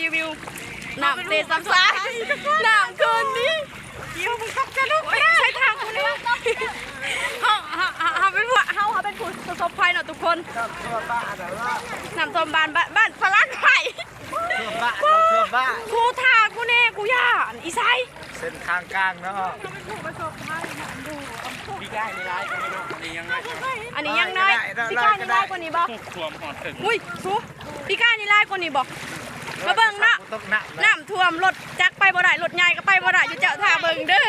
รีวิวน้ำเตะซ้ำซ้ายน้ำเกินนี้เดี๋ยวมึงต้องจะลุกไม่ได้ใช้ทางคนนี้เขาเป็นผู้ประสบภัยเนาะทุกคนน้ำท่วมบ้านฝรั่งไข่กูทากูเน่กูย่าอีไซเส้นทางกลางเนาะพี่ได้ไม่ได้อันนี้ยังน้อยพี่ก้านี่ไล่กว่านี้บ่อุ้ยสู้พี่ก้านี่ไล่กว่านี้บ่มาเบิ่งเนาะน้ำท่วมรถจักไปบ่ได้รถใหญ่ก็ไปบ่ได้อยู่เจ้าท่าเบิ่งเด้อ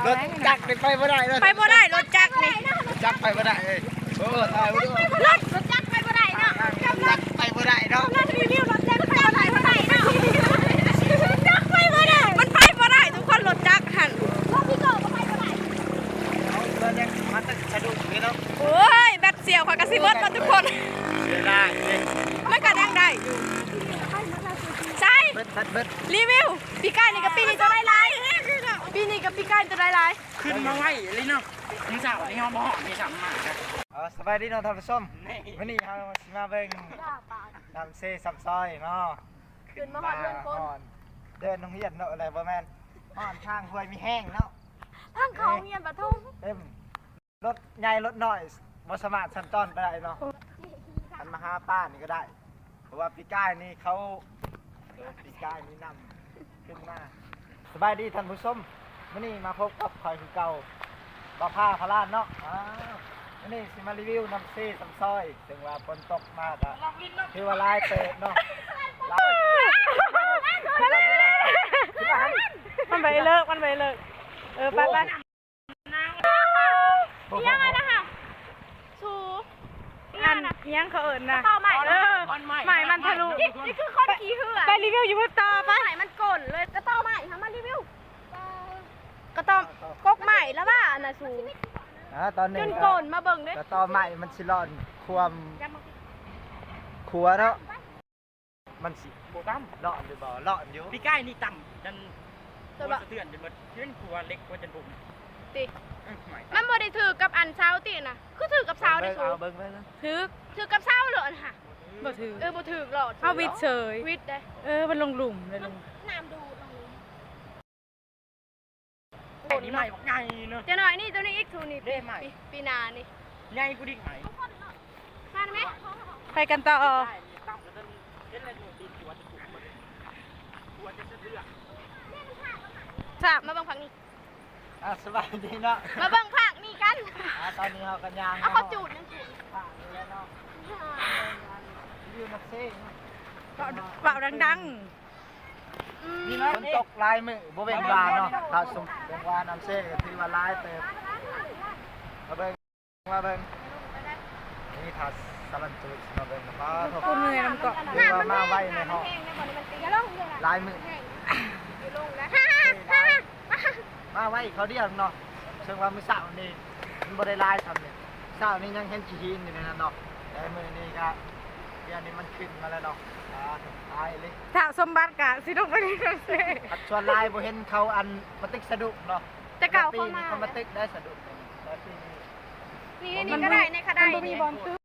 รถจักไปบ่ได้เลยไปบ่ได้รถจักนี่จักไปบ่ได้เลยตายรถจักไปบ่ได้เนาะจักไปบ่ได้เนาะรีวิวรถจักไปบ่ได้เนาะจักไปบ่ได้มันไปบ่ได้ทุกคนรถจักหันรถพี่โก้ก็ไปบ่ได้เอาเรื่องมันจะสะดุดนี่เนาะโอ้ยแบตเสี่ยวค่ะกระซิบรถทุกคนได้ไม่กระดังได้ใช่รีวิวปีก้านี่กับปีนี้จะได้ลายปีนี้กับปีก้าจะได้ลายขึ้นมาไว้เลยเนาะมึงสาวนี่เขาบอกมีสามหมาสบายดีเนาะท่านผู้ชมวันนี้เรามาเบิ่งน้ำเซ่ซับซอยเนาะขึ้นมาหอดเพื่อนคนเดินน้องเฮียนเนาะอะไรประมาณห่อนทางห้วยมีแห้งเนาะทางเขาเฮียนปทุมเต็มรถใหญ่รถน้อยบ่สามารถสัญจรไปได้เนาะอันมาหาป้านี่ก็ได้เพราะว่าปีก้านี่เขาปีก้านี่นำขึ้นมาสบายดีท่านผู้ชมวันนี้มาพบกับคอยคือเก่าบ่ผ้าพลานเนาะวันนี้สิมารีวิวน้ำเซ่ซับซอยถึงว่าฝนตกมากอะคือว่าลายเตะเนาะมันไปเลิกไปยังไงนะคะชูยังเขาเอิญนะใหม่มันทะลุนี่คือคนขี้เหื่อไปรีวิวอยู่พุ่งต่อปะใหม่มันก่นเลยกระต่อใหม่ทำมารีวิวกระต่อกกใหม่แล้วป่ะน่ะชูตอนนี้จนก่นมาเบิ่งด้วยกระต่อใหม่มันสิร้อนความขัวเนาะมันสิโบตั้มเลาะหรือบ่เลาะอยู่พี่ใกล้นี่ต่ำดันตัวสะเทือนจนมันยื่นครัวเล็กกว่าจนบุ๋มติมันบ่ได้ถือกับอันเช้าตินะคือถือกับเช้าได้สูถือกับเช้าเลยค่ะบ่ถือบ่ถือหรอกเอาวิดเฉยวิดได้มันลงหลุมเลยลงน้ำดูนี่ใหม่บอกใหญ่เนอะจะหน่อยนี่ตัวนี้อีกทูนี่ปีนานี่ใหญ่กูดิใหม่มาไหมไปกันต่อสับมาบังผักนี่สบายดีเนาะมาบังผักนี่กันตอนนี้เรากันยางเอาเขาจูดนั่นผักนี่เนาะยืนมาเซ่เป่าดังนี่ฝนตกลายมือโบเวนวาเนาะถ้าสมเป็นวาน้ำเซ่ก็คือว่าลายเติมมาเบิ่งนี่ถ้าสลันจุดมาเบิ่งนะครับคนเหนื่อยน้ำเกาะมาไว้ในห้องลายมือมาไว้เขาเดียวเนาะเชิงว่ามือสาวนี่มันบริลายทำเนี่ยสาวนี่ยังเห็นจีหินอยู่ในนั้นเนาะแต่มือนี่ก็เดี๋ยวนี้มันขึ้นมาแล้วเนาะตายเลยถ้าสมบัติกะสิต้องไปนี่ก็เซ่ชวนลายบ่เห็นเขาอันมาตึกสะดุดเนาะจะเก่าเข้ามาตึกได้สะดุดนี่ก็ได้ในคดี